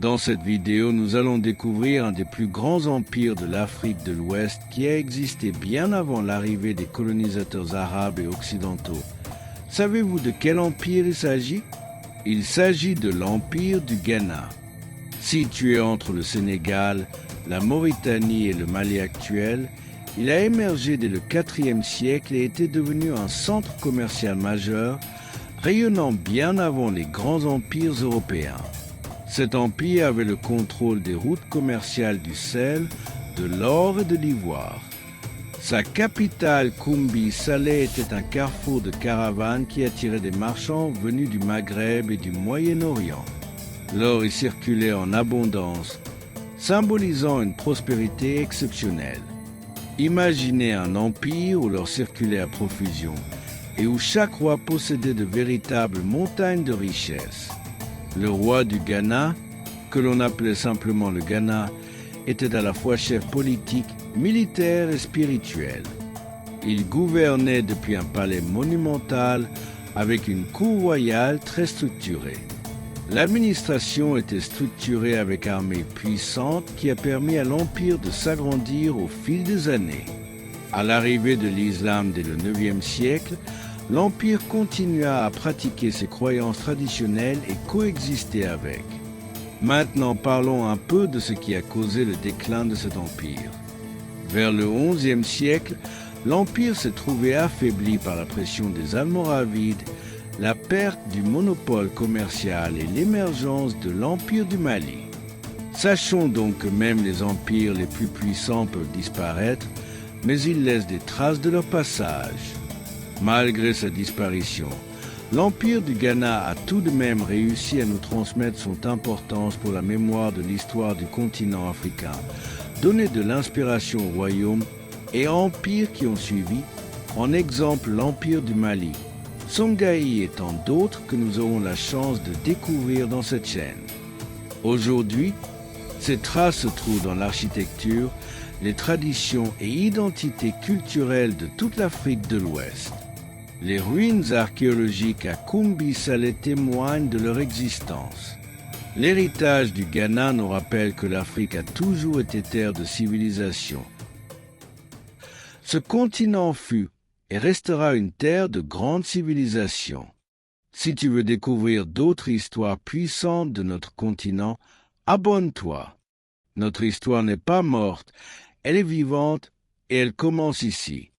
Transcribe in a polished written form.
Dans cette vidéo, nous allons découvrir un des plus grands empires de l'Afrique de l'Ouest qui a existé bien avant l'arrivée des colonisateurs arabes et occidentaux. Savez-vous de quel empire il s'agit? Il s'agit de l'empire du Ghana. Situé entre le Sénégal, la Mauritanie et le Mali actuel, il a émergé dès le IVe siècle et était devenu un centre commercial majeur, rayonnant bien avant les grands empires européens. Cet empire avait le contrôle des routes commerciales du sel, de l'or et de l'ivoire. Sa capitale, Koumbi Saleh, était un carrefour de caravanes qui attirait des marchands venus du Maghreb et du Moyen-Orient. L'or y circulait en abondance, symbolisant une prospérité exceptionnelle. Imaginez un empire où l'or circulait à profusion et où chaque roi possédait de véritables montagnes de richesses. Le roi du Ghana, que l'on appelait simplement le Ghana, était à la fois chef politique, militaire et spirituel. Il gouvernait depuis un palais monumental avec une cour royale très structurée. L'administration était structurée avec armée puissante qui a permis à l'empire de s'agrandir au fil des années. À l'arrivée de l'islam dès le IXe siècle, l'Empire continua à pratiquer ses croyances traditionnelles et coexister avec. Maintenant, parlons un peu de ce qui a causé le déclin de cet empire. Vers le XIe siècle, l'Empire s'est trouvé affaibli par la pression des Almoravides, la perte du monopole commercial et l'émergence de l'Empire du Mali. Sachons donc que même les empires les plus puissants peuvent disparaître, mais ils laissent des traces de leur passage. Malgré sa disparition, l'Empire du Ghana a tout de même réussi à nous transmettre son importance pour la mémoire de l'histoire du continent africain, donner de l'inspiration aux royaumes et empires qui ont suivi, en exemple l'Empire du Mali, Songhai et tant d'autres que nous aurons la chance de découvrir dans cette chaîne. Aujourd'hui, ces traces se trouvent dans l'architecture, les traditions et identités culturelles de toute l'Afrique de l'Ouest. Les ruines archéologiques à Koumbi Saleh témoignent de leur existence. L'héritage du Ghana nous rappelle que l'Afrique a toujours été terre de civilisation. Ce continent fut et restera une terre de grande civilisation. Si tu veux découvrir d'autres histoires puissantes de notre continent, abonne-toi. Notre histoire n'est pas morte, elle est vivante et elle commence ici.